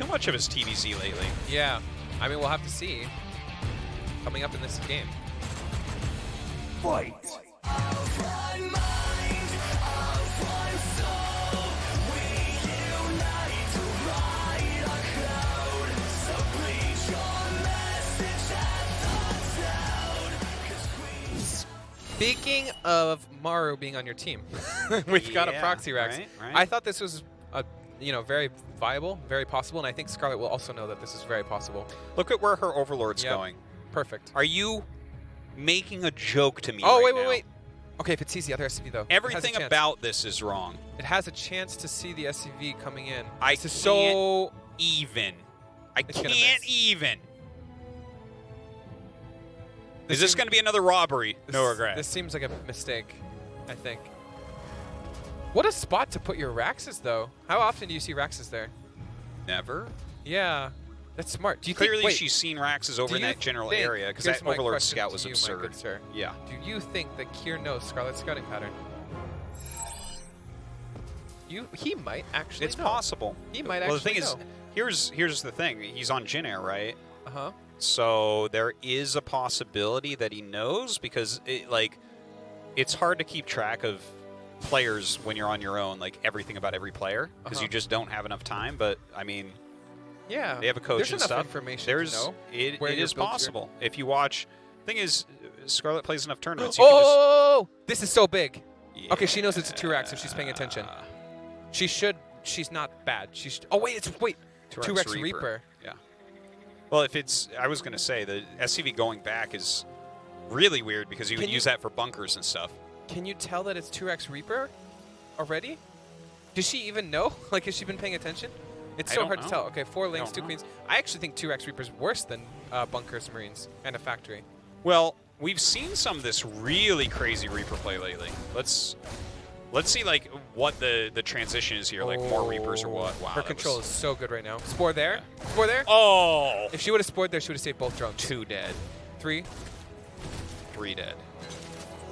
too much of his TVZ lately. Yeah. I mean, we'll have to see coming up in this game. Fight! Speaking of Maru being on your team, we've got a proxy Rex. Right. I thought this was a, very viable, very possible, and I think Scarlett will also know that this is very possible. Look at where her Overlord's going. Perfect. Are you making a joke to me Oh, right wait. now? Okay, if it sees the other SCV, though. Everything about this is wrong. It has a chance to see the SCV coming in. I This is so... even. I It's gonna can't miss. even. Is this going to be another robbery? No regret. This seems like a mistake, I think. What a spot to put your Raxes, though. How often do you see Raxes there? Never. Yeah, that's smart. Do you Clearly, think, wait, she's seen Raxes over in you that general think- area because here's that my Overlord question Scout to was you, my absurd. good sir. Yeah. Do you think that Kier knows Scarlett's scouting pattern? He might actually It's know. possible. He might Well, the actually thing know. is, here's the thing. He's on Jin Air, right? Uh-huh. So there is a possibility that he knows because it's hard to keep track of players when you're on your own, like everything about every player, because you just don't have enough time. But I mean, Yeah. they have a coach There's and enough stuff. information There's to know it where your is builds your- possible if you watch. Thing is, Scarlett plays enough tournaments. Oh, this is so big. You Okay, she knows it's a 2Rex if she's paying attention. She should. She's not bad. Oh wait, 2Rex Reaper. Yeah. Well, if it's, I was gonna say the SCV going back is really weird because you would use that for bunkers and stuff. Can you tell that it's 2Rex Reaper already? Does she even know? Like, has she been paying attention? It's I so don't hard to know. tell. Okay, 4 lanes, don't 2 know. queens. I actually think 2Rex Reaper's worse than bunkers, marines, and a factory. Well, we've seen some of this really crazy Reaper play lately. Let's see like what the transition is here, like more Reapers or what. Wow. Her that control was is so good right now. Spore there. Spore there. Oh, If she would have spored there, she would have saved both drones. 2 dead, 3. 3 dead.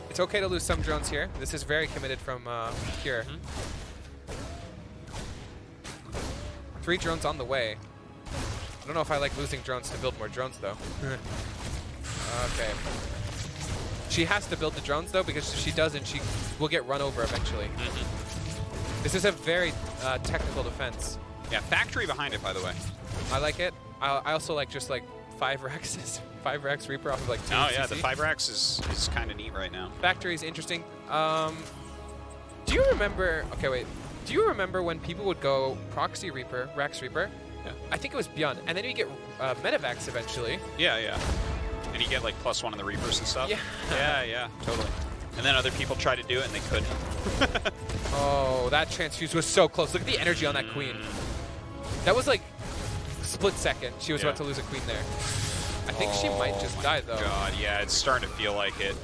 It's okay to lose some drones here. This is very committed from Kier. 3 drones on the way. I don't know if I like losing drones to build more drones, though. Okay. She has to build the drones, though, because if she doesn't, she will get run over eventually. This is a very technical defense. Yeah, factory behind it, by the way. I like it. I also like just like 5 Rexes. 5 Rex Reaper off of like 2 Oh yeah, CC. the 5Rex is kind of neat right now. Factory is interesting. Do you remember? Okay, wait. Do you remember when people would go Proxy Reaper, Rex Reaper? Yeah. I think it was Beyond, and then you get Medivacs eventually. Yeah. And you get like +1 on the Reapers and stuff. Yeah. Yeah, totally. And then other people tried to do it and they couldn't. Oh, that transfuse was so close. Look at the energy on that queen. That was like split second. She was about to lose a queen there. I think she might just die though. God, yeah, it's starting to feel like it.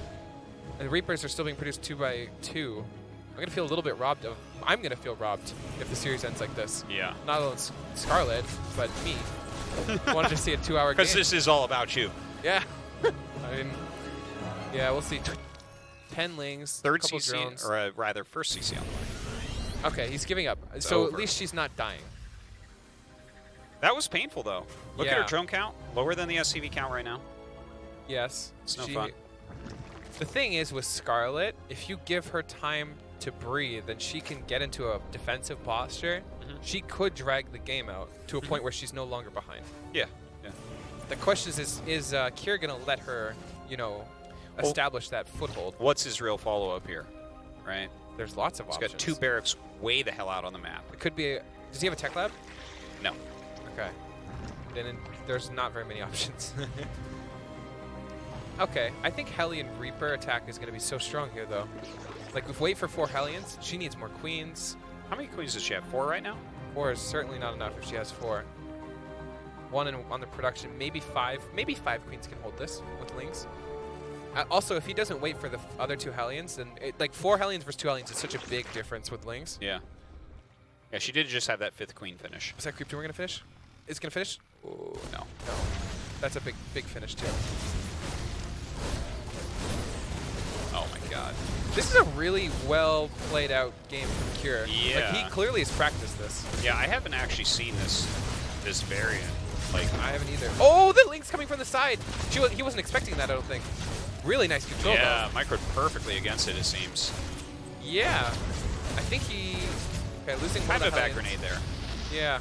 And Reapers are still being produced 2 by 2. I'm gonna feel a little bit robbed of. I'm gonna feel robbed if the series ends like this. Yeah. Not alone Scarlett, but me. Wanted to see a 2-hour game. Because this is all about you. Yeah. I mean, yeah, we'll see. 10 lings, Third couple CC, drones. or rather, first CC on the way. Okay, he's giving up. It's so over. at least she's not dying. That was painful, though. Look at her Yeah. drone count. Lower than the SCV count right now. Yes. It's no fun. The thing is with Scarlett, if you give her time to breathe, then she can get into a defensive posture. She could drag the game out to a point where she's no longer behind. Yeah. The question is Kier going to let her, establish that foothold? What's his real follow-up here, right? There's lots of He's options. got 2 barracks way the hell out on the map. It could be does he have a tech lab? No. Okay. Then there's not very many options. Okay, I think Hellion Reaper attack is going to be so strong here, though. Like, if wait for 4 Hellions, she needs more queens. How many queens does she have? 4 right now? 4 is certainly not enough if she has 4. 1 on the production, maybe 5. Maybe 5 queens can hold this with Lings. Also, if he doesn't wait for the other 2 Hellions, then like 4 Hellions versus 2 Hellions is such a big difference with Lings. Yeah. Yeah, she did just have that 5th queen finish. Was that Creep 2 we're going to finish? Is it going to finish? Oh, no. No. That's a big finish, too. Oh, my God. This is a really well played out game from Kier. Yeah. Like, he clearly has practiced this. Yeah, I haven't actually seen this this variant. Like, I haven't either. Oh, the Link's coming from the side. He wasn't expecting that, I don't think. Really nice control, yeah, though. microed perfectly against it, it seems. Yeah. I think he... Okay, losing one Kind of of the a bad Hellions. grenade there. Yeah.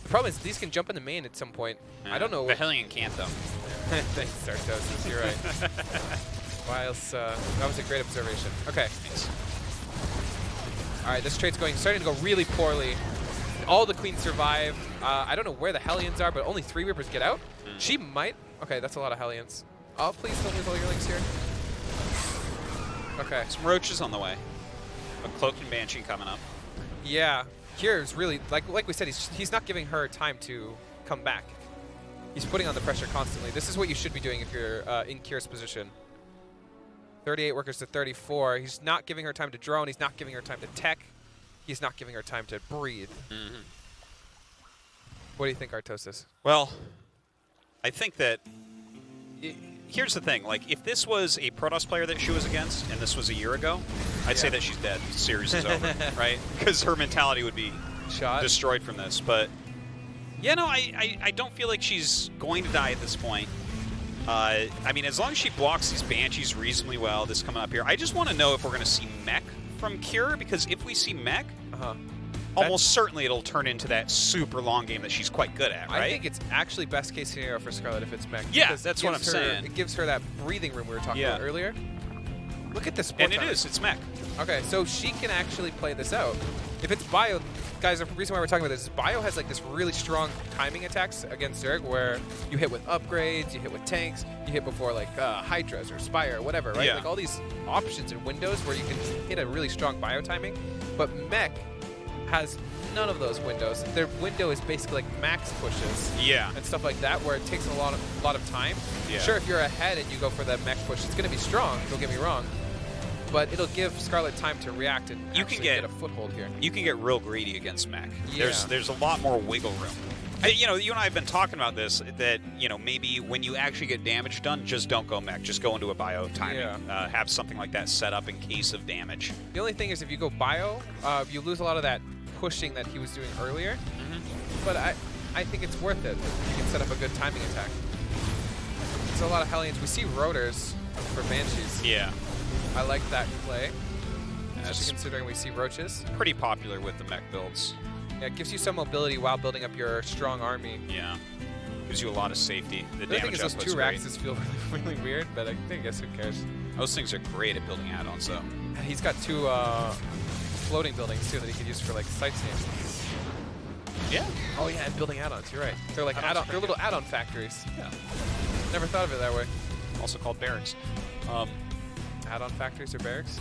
The problem is these can jump in the main at some point. I don't know. The Hellion can't, though. Thanks, Starcraft. You're right. Whilst, that was a great observation. Okay. Thanks. All right, this trade's starting to go really poorly. All the queens survive. I don't know where the Hellions are, but only 3 Reapers get out. She might. Okay, that's a lot of Hellions. Oh, please don't lose all your links here. Okay. Some roaches on the way. A Cloak and Banshee coming up. Yeah. Kier's really, like we said, he's not giving her time to come back. He's putting on the pressure constantly. This is what you should be doing if you're in Kier's position. 38 workers to 34. He's not giving her time to drone. He's not giving her time to tech. He's not giving her time to breathe. What do you think, Artosis? Well, I think that here's the thing. Like, if this was a Protoss player that she was against, and this was a year ago, I'd say that she's dead. The series is over, right? Because her mentality would be destroyed from this. But yeah, no, I don't feel like she's going to die at this point. I mean, as long as she blocks these Banshees reasonably well, this coming up here, I just want to know if we're going to see mech from Kier, because if we see mech, almost certainly it'll turn into that super long game that she's quite good at, right? I think it's actually best case scenario for Scarlett if it's mech. Yeah, that's what I'm saying. It gives her that breathing room we were talking about earlier. Look at this. And it's mech. Okay, so she can actually play this out. If it's bio, guys, the reason why we're talking about this is bio has like this really strong timing attacks against Zerg where you hit with upgrades, you hit with tanks, you hit before like Hydras or Spire or whatever, right? Yeah. Like all these options and windows where you can hit a really strong bio timing. But mech has none of those windows. Their window is basically like max pushes and stuff like that where it takes a lot of time. Yeah. Sure, if you're ahead and you go for that mech push, it's going to be strong, don't get me wrong. But it'll give Scarlett time to react and You actually can get a foothold here. You can get real greedy against mech. Yeah. There's a lot more wiggle room. You know, you and I have been talking about this, that, you know, maybe when you actually get damage done, just don't go mech. Just go into a bio timing. Have something like that set up in case of damage. The only thing is if you go bio, you lose a lot of that pushing that he was doing earlier. But I think it's worth it. You can set up a good timing attack. It's a lot of Hellions. We see rotors for Banshees. Yeah. I like that play, especially considering we see roaches. Pretty popular with the mech builds. Yeah, it gives you some mobility while building up your strong army. Yeah. Gives you a lot of safety. The The thing damage is those output's 2 great. Raxes feel really weird, but I guess who cares? Those things are great at building add-ons, though. And he's got 2 floating buildings too that he could use for like sightseeing. Yeah. Oh yeah, and building add-ons. You're right. They're like Add-ons they're little add-on factories. Yeah. Never thought of it that way. Also called barracks. Add-on factories or barracks?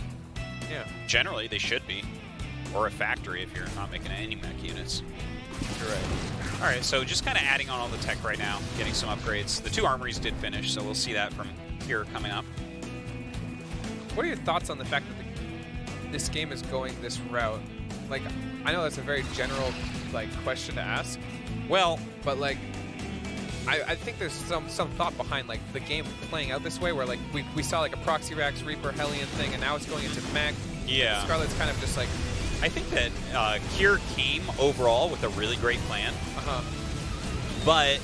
Yeah. Generally, they should be. Or a factory if you're not making any mech units. You're right. All right, so just kind of adding on all the tech right now, getting some upgrades. The 2 armories did finish, so we'll see that from here coming up. What are your thoughts on the fact that this game is going this route? Like, I know that's a very general like question to ask. Well, but like, I think there's some thought behind like the game playing out this way, where like we saw like a Proxy Rax Reaper Hellion thing, and now it's going into mech. yeah. Scarlett's kind of just like, I think that Kier came overall with a really great plan, but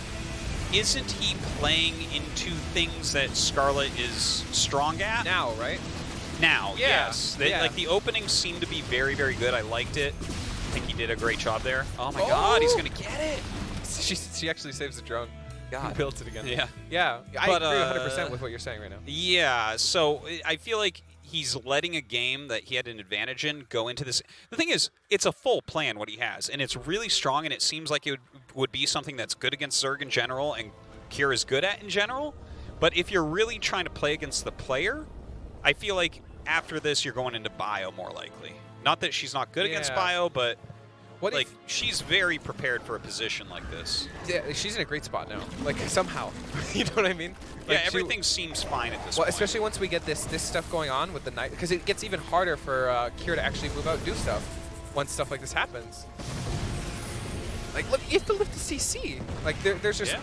isn't he playing into things that Scarlett is strong at? now, right? Now, Yeah, yes. yeah. Like, the openings seemed to be very, very good. I liked it. I think he did a great job there. Oh my god, he's going to get it! She actually saves the drone. God. Built it again. Yeah. Yeah, I But, agree 100% with what you're saying right now. Yeah, so I feel like he's letting a game that he had an advantage in go into this. The thing is, it's a full plan what he has, and it's really strong, and it seems like it would be something that's good against Zerg in general and Kier is good at in general. But if you're really trying to play against the player, I feel like after this you're going into bio more likely. Not that she's not good against bio, but what like she's very prepared for a position like this. Yeah, she's in a great spot now. Like somehow, you know what I mean? Like yeah, everything seems fine at this well, point. especially once we get this stuff going on with the night, because it gets even harder for Kier to actually move out and do stuff once stuff like this happens. Like, look, you have to lift the CC. Like, there's just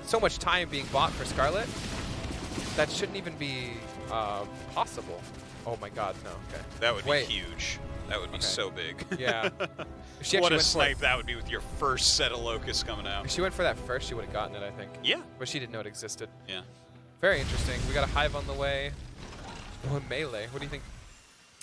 so much time being bought for Scarlett that shouldn't even be possible. Oh my God, no. Okay. That would be huge. That would be so big. Yeah. If she What actually a went snipe that would be with your first set of locusts coming out. If she went for that first, she would have gotten it, I think. Yeah. But she didn't know it existed. Yeah. Very interesting. We got a hive on the way. Oh, melee. What do you think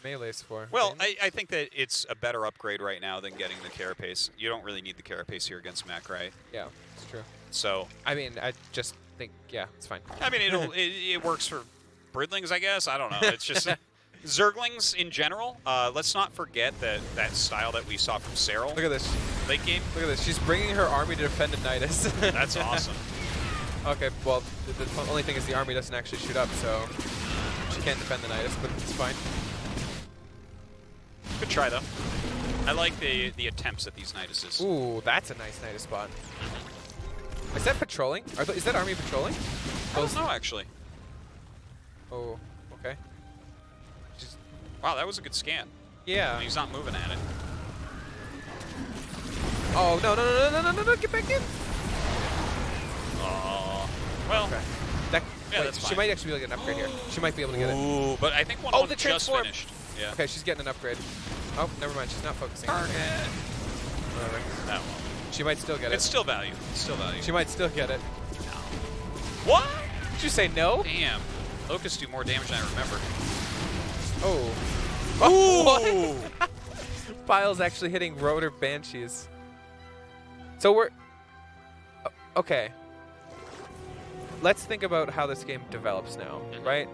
melee's for? Well, I think that it's a better upgrade right now than getting the carapace. You don't really need the carapace here against mech, right? Yeah, it's true. So. I mean, I just think, yeah, it's fine. I mean, it works for Bridlings, I guess. I don't know. It's just Zerglings in general. Let's not forget that style that we saw from Cyril. Look at this. Late game. Look at this. She's bringing her army to defend Nidus. That's awesome. Okay, well, the only thing is the army doesn't actually shoot up, so she can't defend the Nidus, but it's fine. Good try, though. I like the attempts at these Niduses. Ooh, that's a nice Nidus spot. Is that patrolling? Is that army patrolling? I don't know, actually. Oh, okay. Wow, that was a good scan. Yeah. He's not moving at it. Oh, no, get back in. Oh, well. Okay. That's fine. She might actually be able to get an upgrade here. She might be able to get it. Ooh, but I think one the just transform. finished. Yeah. Okay, she's getting an upgrade. Oh, never mind. She's not focusing. Target. Whatever. Oh, well. She might still get it. It's still value. It's still value. She might still get it. No. What? Did you say no? Damn. Locusts do more damage than I remember. Oh. What? Pile's actually hitting Rotor Banshees. So we're... Okay. Let's think about how this game develops now, right?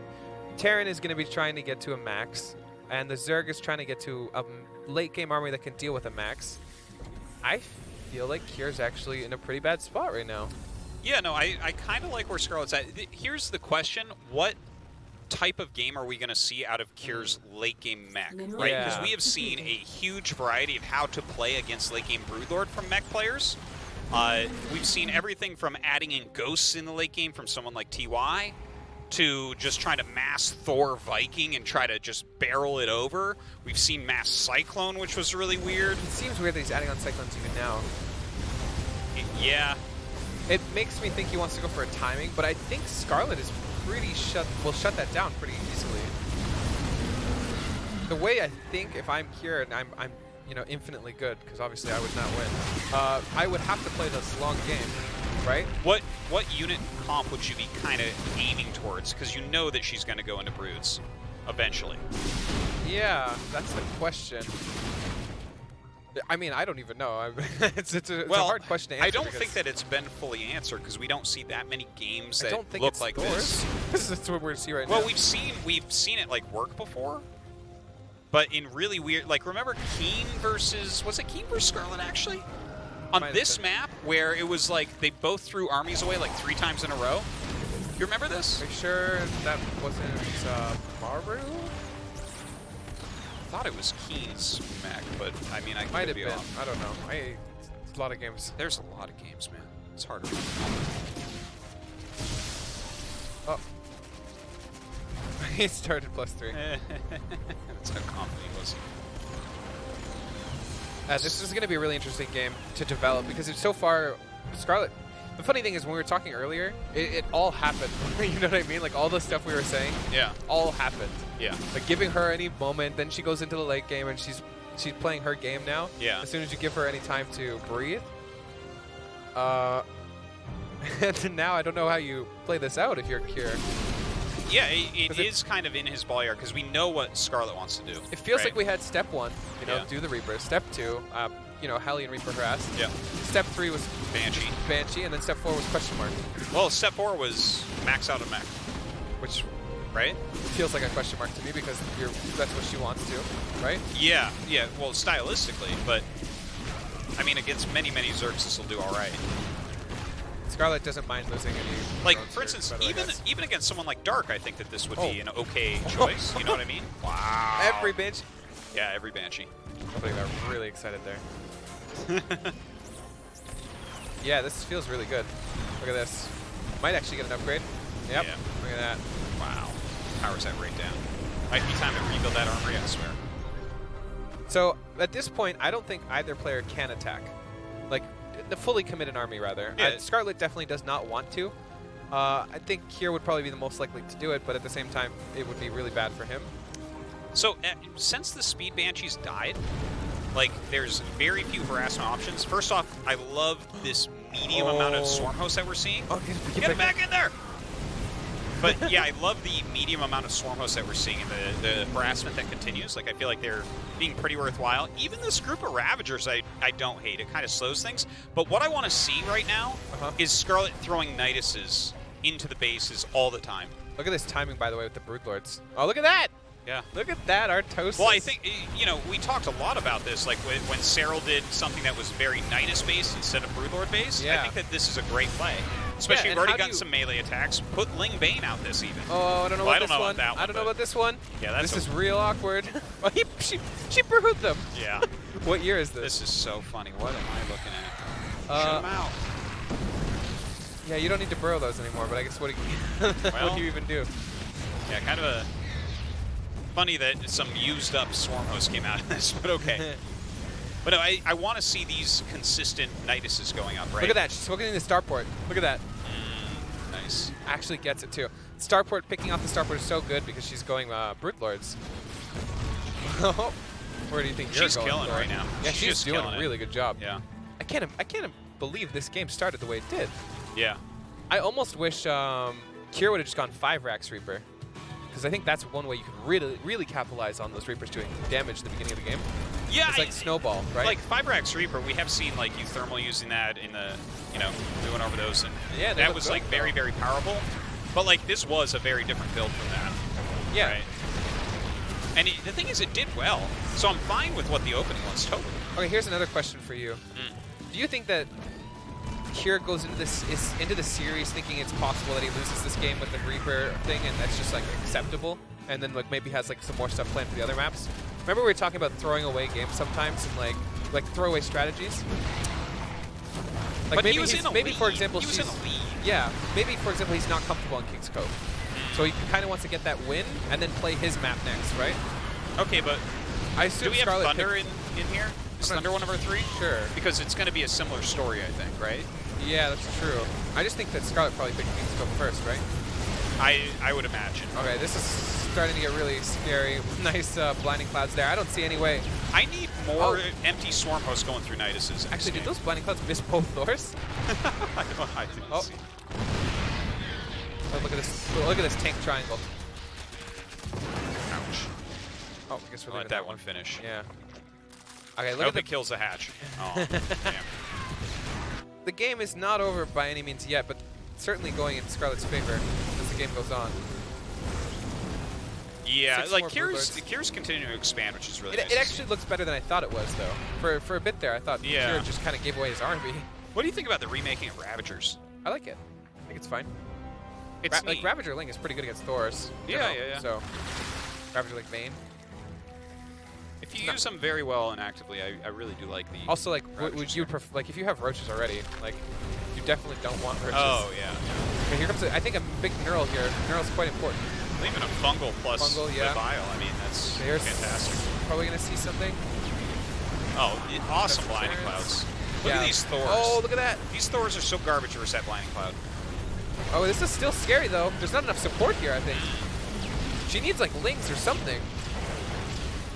Terran is going to be trying to get to a max, and the Zerg is trying to get to a late game army that can deal with a max. I feel like Kier's actually in a pretty bad spot right now. Yeah, no, I kind of like where Scarlett's at. Here's the question. What type of game are we going to see out of Kier's late game mech, right? Yeah. Because we have seen a huge variety of how to play against late game Broodlord from mech players. We've seen everything from adding in ghosts in the late game from someone like TY to just trying to mass Thor Viking and try to just barrel it over. We've seen mass Cyclone, which was really weird. It seems weird that he's adding on Cyclones even now. Yeah. It makes me think he wants to go for a timing, but I think Scarlett is pretty will shut that down pretty easily. The way I think, if I'm Kier and I'm you know, infinitely good, because obviously I would not win, I would have to play this long game, right? What unit comp would you be kind of aiming towards? Because you know that she's going to go into Broods eventually. Yeah, that's the question. I mean, I don't even know. It's a hard question to answer. I don't think that it's been fully answered because we don't see that many games that don't think look it's like Thor's. this. That's what we're see right now. Well, we've seen it like work before, but in really weird. Like, remember Keen versus Scarlett actually on this map where it was like they both threw armies away like 3 times in a row. You remember this? Are you sure that wasn't Maru? I thought it was Keen's mech, but I mean, I Might could have be been. off. I don't know. It's a lot of games. There's a lot of games, man. It's hard to Oh. He started +3. That's how confident he was. This is going to be a really interesting game to develop because it's so far, Scarlett. The funny thing is, when we were talking earlier, it all happened. You know what I mean? Like all the stuff we were saying, Yeah. all happened. Yeah. Like giving her any moment, then she goes into the late game and she's playing her game now. Yeah. As soon as you give her any time to breathe. And now I don't know how you play this out if you're Kier. Yeah, it is kind of in his ball because we know what Scarlett wants to do. It feels right? like we had step 1, you know, Yeah. do the Reaper. Step 2, you know, Hellion Reaper harass. Yeah. Step 3 was Banshee. and then step 4 was question mark. Well, step 4 was max out of mech, Which right? feels like a question mark to me because that's what she wants to, right? Yeah, yeah. Well, stylistically, but I mean, against many Zergs, this will do all right. Scarlett doesn't mind losing any. Like, for instance, even against someone like Dark, I think that this would be an okay choice. You know what I mean? Wow. Every bench. Yeah, every Banshee. Somebody got really excited there. Yeah, this feels really good. Look at this. Might actually get an upgrade. Yep. Yeah. Look at that. Wow. Powers that right down. Might be time to rebuild that armory, I swear. So at this point, I don't think either player can attack. Like, the fully committed army, rather. Yeah. Scarlett definitely does not want to. I think Kier would probably be the most likely to do it, but at the same time, it would be really bad for him. So, since the Speed Banshees died, like, there's very few harassment options. First off, I love this medium amount of Swarm Hosts that we're seeing. Oh, Get him back in there! But yeah, I love the medium amount of Swarm Hosts that we're seeing and the harassment that continues. Like, I feel like they're being pretty worthwhile. Even this group of Ravagers, I don't hate. It kind of slows things. But what I want to see right now is Scarlett throwing Niduses into the bases all the time. Look at this timing, by the way, with the Broodlords. Oh, look at that! Yeah. Look at that, Artosis. Well, I think, you know, we talked a lot about this, like when Cyril did something that was very Nidus-based instead of Broodlord-based. Yeah. I think that this is a great play. Especially, we've already gotten some melee attacks. Put Ling Bane out this even. Oh, I don't know well, about this one. That one. I don't know about this one. Yeah, that's this is real awkward. Oh, she brewed them. Yeah. What year is this? This is so funny. What am I looking at? Shoot him out. Yeah, you don't need to burrow those anymore, but I guess what do you even do? Yeah, kind of a funny that some used up Swarm Host came out of this, but okay. But no, I want to see these consistent Niduses going up, right? Look at that. She's focusing the Starport. Look at that. Nice. Actually gets it, too. Starport, picking off the Starport is so good because she's going Broodlords. Where do you think you're going? She's killing right now. Yeah, she's doing a really good job. Yeah. I can't believe this game started the way it did. Yeah. I almost wish Kira would have just gone 5 Rax Reaper. Because I think that's one way you could really capitalize on those Reapers doing damage at the beginning of the game. Yeah, it's like Snowball, right? Like 5-Rax Reaper, we have seen like Thermal using that in the, you know, we went over those, and yeah, that was like very powerful. But like this was a very different build from that. Yeah. Right? And the thing is, it did well, so I'm fine with what the opening was, totally. Okay, here's another question for you. Do you think that Kira goes into the series thinking it's possible that he loses this game with the Reaper thing, and that's just like acceptable, and then like maybe has like some more stuff planned for the other maps? Remember we were talking about throwing away games sometimes and like throwaway strategies. Like but maybe he was in a maybe lead. for example, he was in a lead. Yeah, maybe for example he's not comfortable in King's Cove, so he kind of wants to get that win and then play his map next, right? Okay, but I assume do we have Scarlett Thunder in here? Is Thunder one of our 3? Sure. Because it's going to be a similar story, I think, right? Yeah, that's true. I just think that Scarlett probably picked King's Cove first, right? I would imagine. Okay, this is starting to get really scary. Nice blinding clouds there. I don't see any way. I need more empty Swarm Hosts going through Niduses. Actually, did those blinding clouds miss both Thors? I didn't see. Oh, look at this! Look at this tank triangle. Ouch. Oh, I guess we're Let that one finish. Yeah. Okay, I look hope at the it kills the hatch. Oh, damn. The game is not over by any means yet, but certainly going in Scarlett's favor as the game goes on. Yeah, 6 like more Kira's continuing to expand, which is really nice. It actually looks better than I thought it was, though. For a bit there, I thought Kira just kind of gave away his army. What do you think about the remaking of Ravagers? I like it. I think it's fine. It's like Ravager Ling is pretty good against Thors. Yeah. So Ravager Ling Bane. If you use them very well and actively, I really do like the. Also, like, would you prefer, like, if you have roaches already, like, you definitely don't want roaches. Oh yeah. Okay, here comes I think a big Neural here. Neural's quite important. Even a fungal plus fungal, yeah. the bile. I mean, that's fantastic. Probably gonna see something. Oh, awesome blinding clouds. Look at these Thors. Oh, look at that. These Thors are so garbage versus that blinding cloud. Oh, this is still scary though. There's not enough support here, I think. She needs like links or something.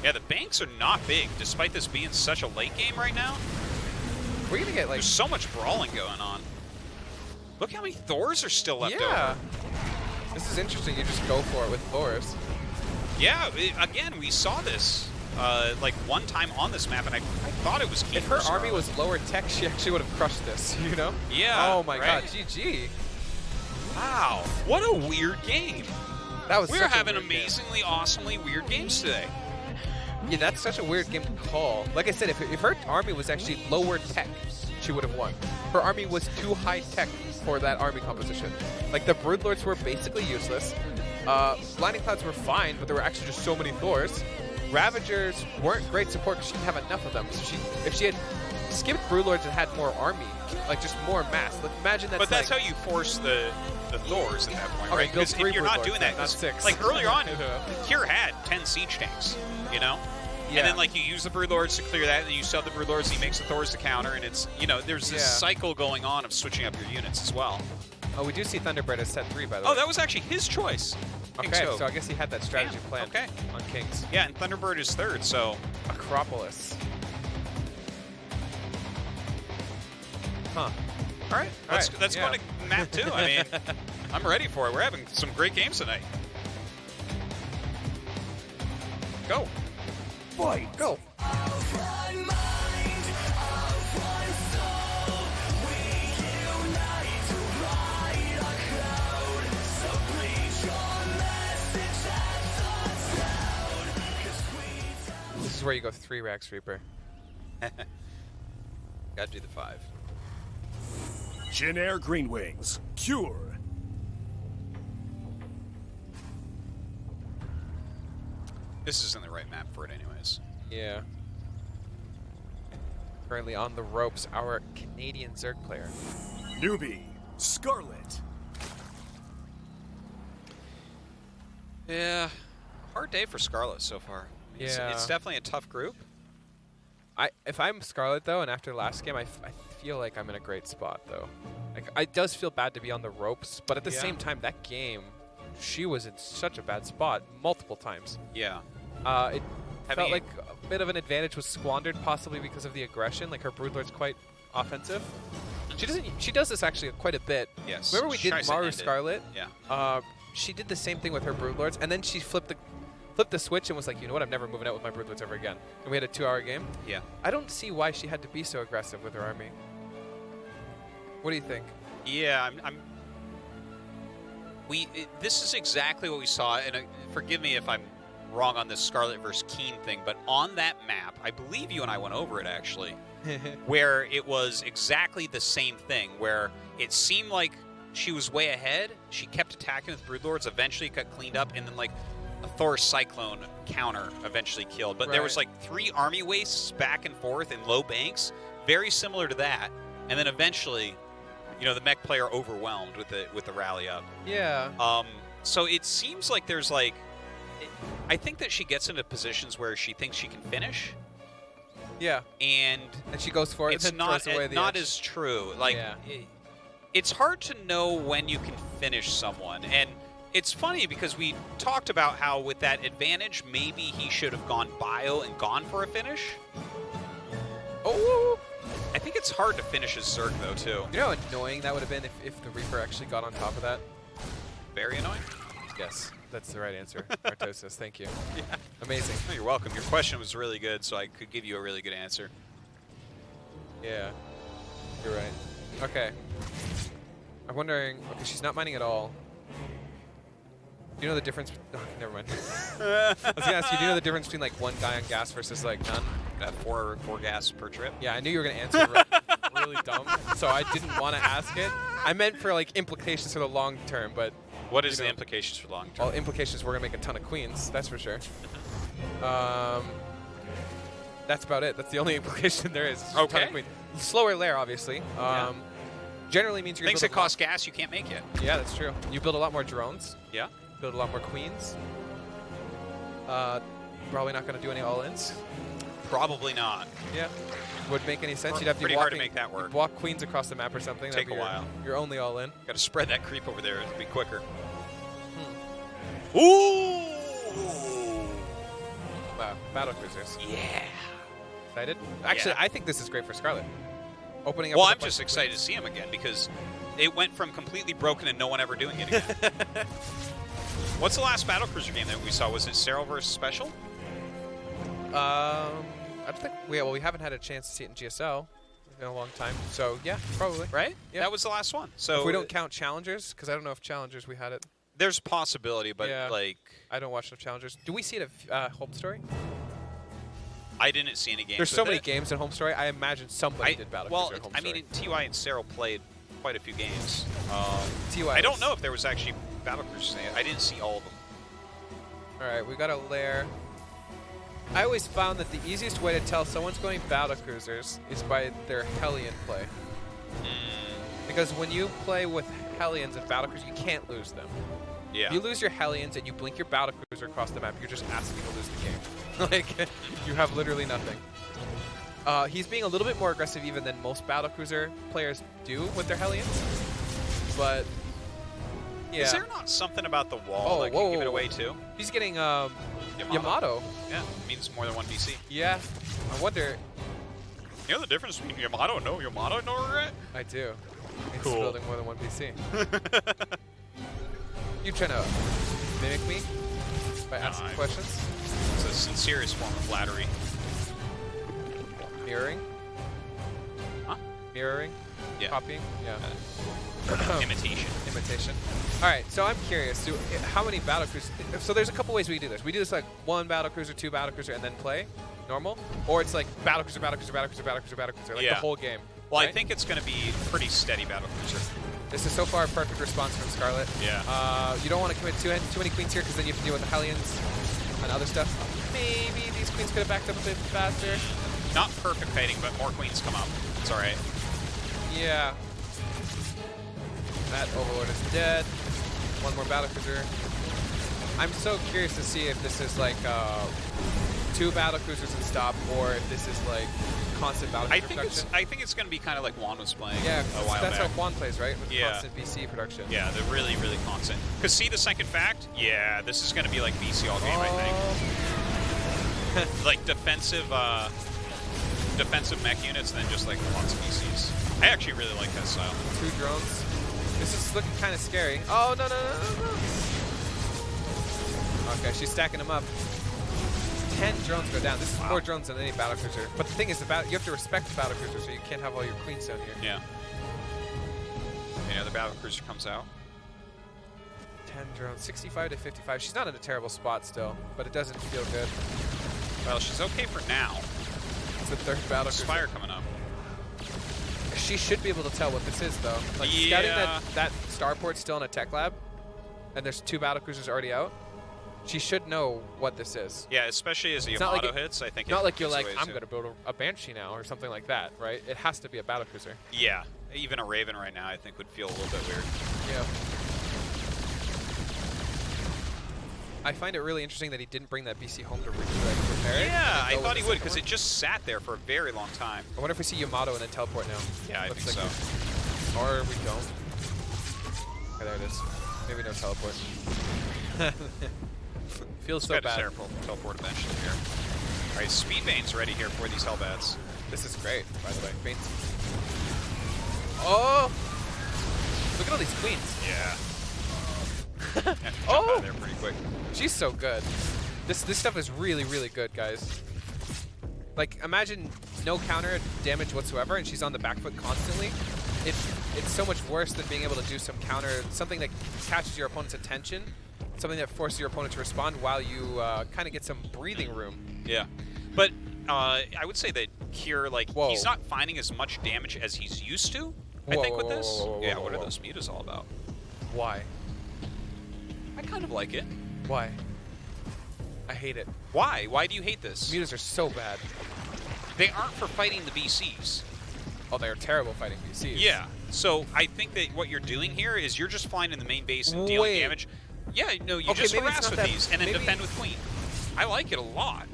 Yeah, the banks are not big, despite this being such a late game right now. We're gonna get like. There's so much brawling going on. Look how many Thors are still left over. This is interesting. You just go for it with Thors. Yeah, again, we saw this like one time on this map, and I thought it was key. If her army was lower tech, she actually would have crushed this, you know? Yeah. Oh my god, GG. Wow, what a weird game. That was We're having amazingly, awesomely weird games today. Yeah, that's such a weird game to call. Like I said, if her army was actually lower tech, she would have won. Her army was too high tech for that army composition. Like, the Broodlords were basically useless. Blinding Clouds were fine, but there were actually just so many Thors. Ravagers weren't great support because she didn't have enough of them. So if she had skipped Broodlords and had more army, like just more mass, like, imagine that's. But that's how you force the Thors at that point, right? Because if you're not doing that, not 6. Like earlier on, Kira had 10 siege tanks, you know? Yeah. And then like you use the Broodlords to clear that, and then you sell the Broodlords, and he makes the Thors to counter, and it's, you know, there's this cycle going on of switching up your units as well. Oh, we do see Thunderbird as set 3, by the way. Oh, that was actually his choice. Kings Okay, go. so I guess he had that strategy Damn, planned okay. on Kings. Yeah, and Thunderbird is third, so Acropolis. Huh. All right. let's go to map 2. I mean, I'm ready for it. We're having some great games tonight. Go. Fight! Go. This is where you go 3 Rags Reaper. Gotta do the 5. Jin Air Green Wings. Cure. This isn't the right map for it anyways. Yeah. Currently on the ropes, our Canadian Zerg player. Newbie. Scarlett. Yeah. Hard day for Scarlett so far. Yeah. It's definitely a tough group. If I'm Scarlett though, and after last game, I feel like I'm in a great spot though. Like it does feel bad to be on the ropes, but at the same time, that game, she was in such a bad spot multiple times. Yeah. It felt like a bit of an advantage was squandered, possibly because of the aggression. Like her Broodlord's quite offensive. She does this actually quite a bit. Yes. Remember we She did tries to Maru end it. Scarlet? Yeah. She did the same thing with her Broodlords, and then she flipped the switch and was like, you know what, I'm never moving out with my Broodlords ever again. And we had a 2-hour game. Yeah. I don't see why she had to be so aggressive with her army. What do you think? Yeah, this is exactly what we saw, and forgive me if I'm wrong on this Scarlet versus Keen thing, but on that map, I believe you and I went over it actually, where it was exactly the same thing, where it seemed like she was way ahead, she kept attacking with Broodlords, eventually got cleaned up, and then like a Thor Cyclone counter eventually killed. But there was like 3 army wastes back and forth in low banks, very similar to that, and then eventually, you know, the mech player overwhelmed with the rally up. Yeah. So it seems like there's like, I think that she gets into positions where she thinks she can finish. Yeah. And she goes for it. It's and not throws away the not edge. as true. Like, it's hard to know when you can finish someone, and it's funny because we talked about how with that advantage, maybe he should have gone bio and gone for a finish. Oh. I think it's hard to finish his Zerg though too. You know how annoying that would have been if the Reaper actually got on top of that? Very annoying. Yes, that's the right answer. Artosis, thank you. Yeah. Amazing. Oh, you're welcome. Your question was really good, so I could give you a really good answer. Yeah, you're right. Okay. I'm wondering, okay, she's not mining at all. Do you know the difference? Oh, never mind. I was gonna ask you, do you know the difference between like 1 guy on gas versus like none? 4 gas per trip. Yeah, I knew you were gonna answer really dumb, so I didn't want to ask it. I meant for like implications for the long term, but what is the implications for long term? Well, implications we're gonna make a ton of queens, that's for sure. That's about it. That's the only implication there is. Just a ton of queens. Slower lair, obviously. Generally means you're things that cost gas you can't make it. Yeah, that's true. You build a lot more drones. Yeah. Build a lot more queens. Probably not going to do any all-ins. Probably not. Yeah. Would make any sense. You'd have to pretty be hard to make that work. Walk queens across the map or something. Take a while. You're only all-in. Got to spread that creep over there. It'll be quicker. Ooh! Wow. Battle cruisers. Yeah. Excited? Actually, I think this is great for Scarlett. Opening up. Well, I'm just excited to see him again because it went from completely broken and no one ever doing it again. What's the last battlecruiser game that we saw? Was it Cyril versus Special? I don't think we haven't had a chance to see it in GSL in a long time. So yeah, probably. Right? Yeah. That was the last one. So if we don't count challengers, because I don't know if challengers we had it. There's a possibility, but like I don't watch enough challengers. Do we see it at Home Story? I didn't see any games. There's so many games in Home Story. I imagine somebody did Battlecruiser well, at Home I Story. mean, TY and Cyril played quite a few games. TY. I don't know if there was actually battlecruisers. I didn't see all of them. All right, we got a lair. I always found that the easiest way to tell someone's going battlecruisers is by their Hellion play. Because when you play with Hellions and battlecruisers, you can't lose them. Yeah. If you lose your Hellions and you blink your battlecruiser across the map, you're just asking to lose the game. Like, you have literally nothing. He's being a little bit more aggressive even than most battlecruiser players do with their Hellions. But Yeah. Is there not something about the wall that can give it away too? He's getting Yamato. Yeah, it means more than one BC. Yeah. I wonder. You know the difference between Yamato and no Yamato, no regret? I do. It's Cool. building more than one PC. You trying to mimic me by asking questions? It's the sincerest form of flattery. Mirroring? Huh? Mirroring? Yeah. Copying? Yeah. Imitation. Imitation. All right, so I'm curious. How many battlecruisers? So there's a couple ways we can do this. We do this like 1 battlecruiser, 2 battlecruiser, and then play normal, or it's like battlecruiser, battlecruiser, battlecruiser, battlecruiser, battlecruiser, like the whole game. Well, right? I think it's going to be pretty steady battlecruiser. This is so far a perfect response from Scarlett. Yeah. You don't want to commit too many queens here because then you have to deal with the Hellions and other stuff. Maybe these queens could have backed up a bit faster. Not perfect fighting, but more queens come up. It's all right. Yeah. That Overlord is dead. 1 more battlecruiser. I'm so curious to see if this is like 2 battlecruisers and stop, or if this is like constant battlecruiser production. I think it's going to be kind of like Juan was playing Yeah, a while that's back. how Juan plays, right? With Yeah. constant BC production. Yeah, they're really, really constant. Because see the second fact? Yeah, this is going to be like BC all game, I think. Like defensive mech units, and then just like lots of BCs. I actually really like that style. 2 drones. This is looking kind of scary. Oh, no. Okay, she's stacking them up. 10 drones go down. This is more drones than any battlecruiser. But the thing is, you have to respect the battlecruiser, so you can't have all your queens down here. Yeah. The battlecruiser comes out. 10 drones, 65 to 55. She's not in a terrible spot still, but it doesn't feel good. Well, she's okay for now. It's the 3rd battlecruiser. Spire coming up. She should be able to tell what this is, though. Like, scouting that starport's still in a tech lab, and there's 2 battlecruisers already out, she should know what this is. Yeah, especially as the It's not Yamato like hits, I think. Not like you're gets like, away I'm too. going to build a Banshee now, or something like that, right? It has to be a battlecruiser. Yeah, even a Raven right now, I think, would feel a little bit weird. Yeah. I find it really interesting that he didn't bring that BC home to repair it. Yeah, I thought he would, because it just sat there for a very long time. I wonder if we see Yamato and then teleport now. Yeah, I Looks think like so. Or we don't. Okay, there it is. Maybe no teleport. Feels so bad. Teleport eventually here. All right, Speedbane's ready here for these Hellbats. This is great, by the way. Bane's. Oh! Look at all these queens. Yeah. Have to jump Oh! out of there pretty quick. She's so good. This stuff is really, really good, guys. Like, imagine no counter damage whatsoever, and she's on the back foot constantly. It's so much worse than being able to do some counter, something that catches your opponent's attention, something that forces your opponent to respond while you kind of get some breathing room. Yeah. But I would say that here, like, Whoa. he's not finding as much damage as he's used to, I Whoa, think, whoa, with this. whoa, whoa, whoa, Yeah, whoa, what are whoa. those mutas all about? Why? I kind of like it. Why? I hate it. Why? Why do you hate this? Mutas are so bad. They aren't for fighting the BCs. Oh, they're terrible fighting BCs. Yeah. So I think that what you're doing here is you're just flying in the main base and dealing Wait. damage. Yeah, no, you Okay, just maybe it's harass not with that- these and then maybe- defend with Queen. I like it a lot.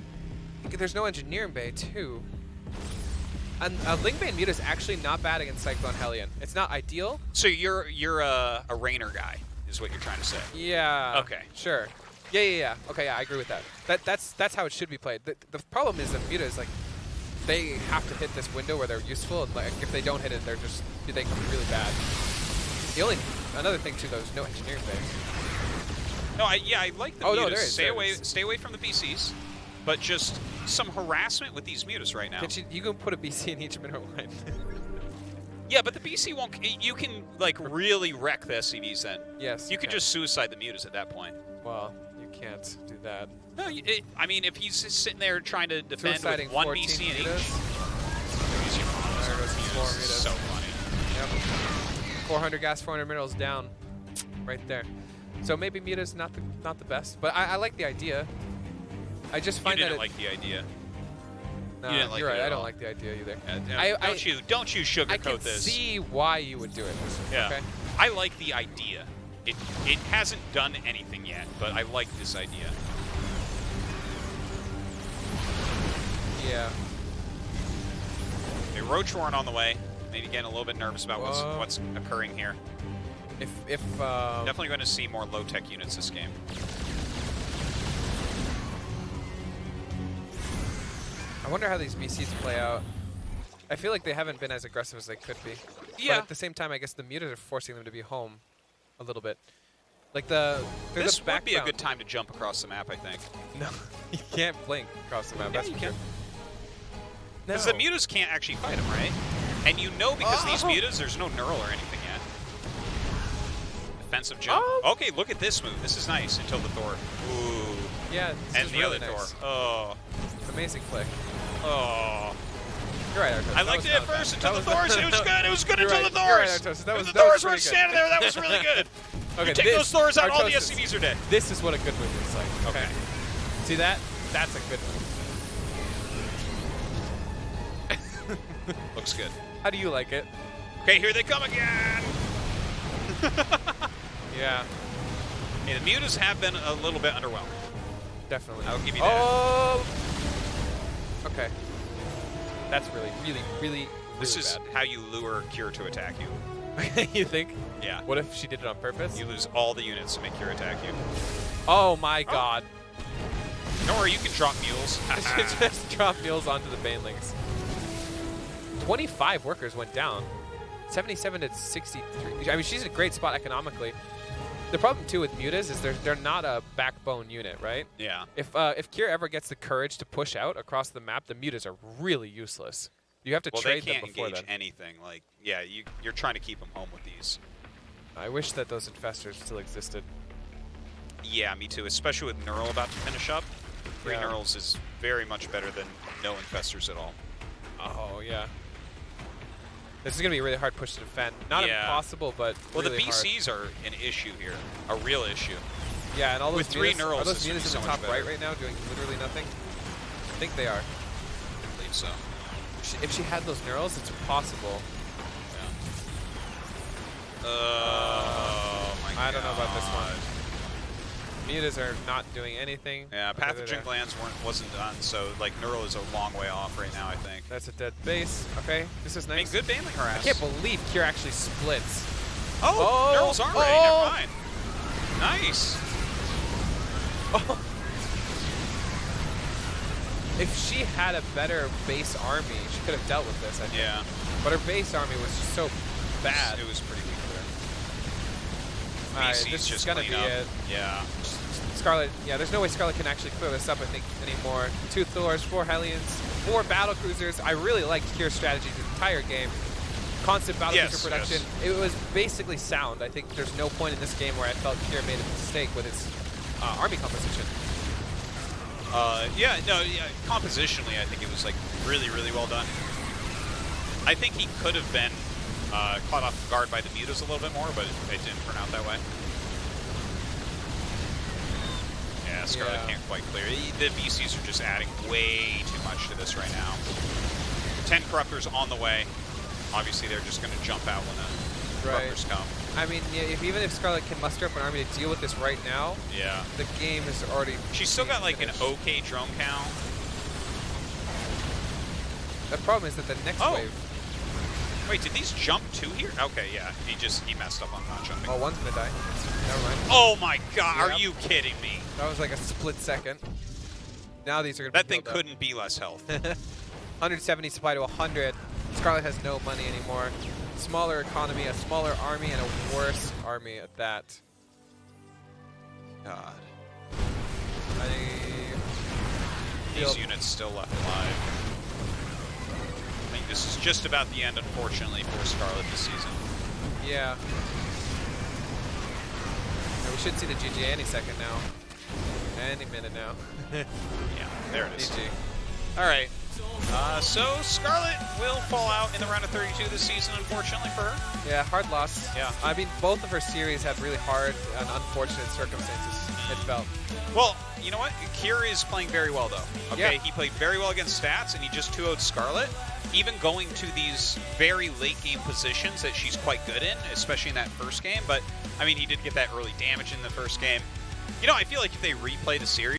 There's no engineering bay, too. And Lingbane Muta is actually not bad against Cyclone Hellion. It's not ideal. So you're a Rainer guy, is what you're trying to say. Yeah. Okay. Sure. Yeah. Okay, yeah, I agree with that. That's how it should be played. The problem is that Muta is like, they have to hit this window where they're useful, and like if they don't hit it, they can be really bad. Another thing too, though, is no engineering bay. No, I like the Oh, mutas. no, there is, there is. Stay away from the BCs, but just some harassment with these mutas right now. You can put a BC in each mineral line. Yeah, but the BC won't. You can like really wreck the SCVs then. Yes. You could just suicide the mutas at that point. Well, you can't do that. No, I mean if he's just sitting there trying to defend Suiciding with one 14 BC in each. mutas. Use your bombs There on goes the the 4 mutas. mutas. So funny. Yep. 400 gas, 400 minerals down, right there. So maybe Muta's not the best, but I like the idea. I just You find didn't that like the idea. no, you didn't like you're it right. at I don't all. like the idea either. Don't you sugarcoat I can this. see why you would do it. Yeah. Okay. I like the idea. It hasn't done anything yet, but I like this idea. Yeah. Okay, Roach Warren on the way. Maybe getting a little bit nervous about Whoa. what's occurring here. If Definitely going to see more low-tech units this game. I wonder how these BCs play out. I feel like they haven't been as aggressive as they could be. Yeah. But at the same time, I guess the mutas are forcing them to be home a little bit. Like there's This a would be a background. good time to jump across the map, I think. No, you can't blink across the map. Yeah, that's you for can. sure. Because the mutas can't actually fight him, right? And you know because these mutas, there's no knurl or anything yet. Defensive jump. Oh. Okay, look at this move. This is nice until the Thor. Ooh. Yeah, this And is the really other nice. Thor. Oh. Amazing flick. Oh. You're right, Artos. I liked it at first until the Thors. It was good. It was good You're until right. the You're right, Thors. Artos. That If was the that was Thors weren't pretty good. standing there, that was really good. Okay, You take those Thors out, all the Artos, SCVs are dead. This is what a good move looks like. Okay. See that? That's a good move. Looks good. How do you like it? Okay, here they come again. Yeah, Yeah, the mutas have been a little bit underwhelming. definitely. I'll give you that. Oh! Okay. That's really This is bad. how you lure Cure to attack you. You think? Yeah. What if she did it on purpose? You lose all the units to make Cure attack you. Oh my god. Don't worry, you can drop mules. Just drop mules onto the banelings. 25 workers went down. 77 to 63. I mean, she's in a great spot economically. The problem too with mutas is they're not a backbone unit, right? Yeah. If Kier ever gets the courage to push out across the map, the mutas are really useless. You have to Well, they trade them can't before engage then. anything. Like, yeah, you're trying to keep them home with these. I wish that those infestors still existed. Yeah, me too. Especially with Neural about to finish up. 3 Yeah. Neurals is very much better than no infestors at all. Oh yeah. This is gonna be a really hard push to defend. Not Yeah. impossible, but Well, really the hard. BCs are an issue here, a real issue. Yeah, and all those with 3 mutas, Neurals, are those this would mutas be in so the much top right better. now doing literally nothing? I think they are. I believe so. If she had those Neurals, it's possible. Oh my god. I don't know about this one. Mutas are not doing anything. Yeah, Okay, Pathogen they're- Glands wasn't done, so like Neural is a long way off right now, I think. That's a dead base. Okay, this is I mean, nice. good Baneling harass. I can't believe Kier actually splits. Oh, Neurals aren't ready. oh. Never mind. Nice. If she had a better base army, she could have dealt with this, I think. Yeah. But her base army was just so bad. It was pretty weak there. Alright, BC's this is just gonna clean be up. it. Yeah. Scarlett, yeah, there's no way Scarlett can actually clear this up, I think, anymore. 2 Thors, 4 Hellions, 4 battle cruisers. I really liked Kier's strategy the entire game. Constant battle cruiser production. It was basically sound. I think there's no point in this game where I felt Kier made a mistake with his army composition. Yeah, compositionally, I think it was like really, really well done. I think he could have been caught off guard by the mutas a little bit more, but it didn't turn out that way. Yeah, Scarlett Yeah. can't quite clear. The BCs are just adding way too much to this right now. 10 Corruptors on the way. Obviously, they're just going to jump out when the Corruptors come. I mean, yeah, even if Scarlett can muster up an army to deal with this right now, Yeah. the game is already. She's still got like finished. an okay drone count. The problem is that the next Oh. wave. Wait, did these jump two here? Okay, yeah. He messed up on not jumping. Oh, one's gonna die. Never mind. Oh my god, are Yep. you kidding me? That was like a split second. Now these are gonna. That be thing built up. couldn't be less health. 170 supply to 100. Scarlett has no money anymore. Smaller economy, a smaller army, and a worse army at that. God. I These feel- units still left alive. I think this is just about the end, unfortunately, for Scarlett this season. Yeah. Yeah, we should see the GG any second now. Any minute now. Yeah, there it is. GG. All right. So Scarlett will fall out in the round of 32 this season, unfortunately for her. Yeah, hard loss. Yeah. I mean, both of her series had really hard and unfortunate circumstances, it felt. Well, you know what? Kier is playing very well, though. Okay, Yeah. he played very well against Stats, and he just 2-0'd Scarlett. Even going to these very late-game positions that she's quite good in, especially in that first game. But, I mean, he did get that early damage in the first game. You know, I feel like if they replay the series,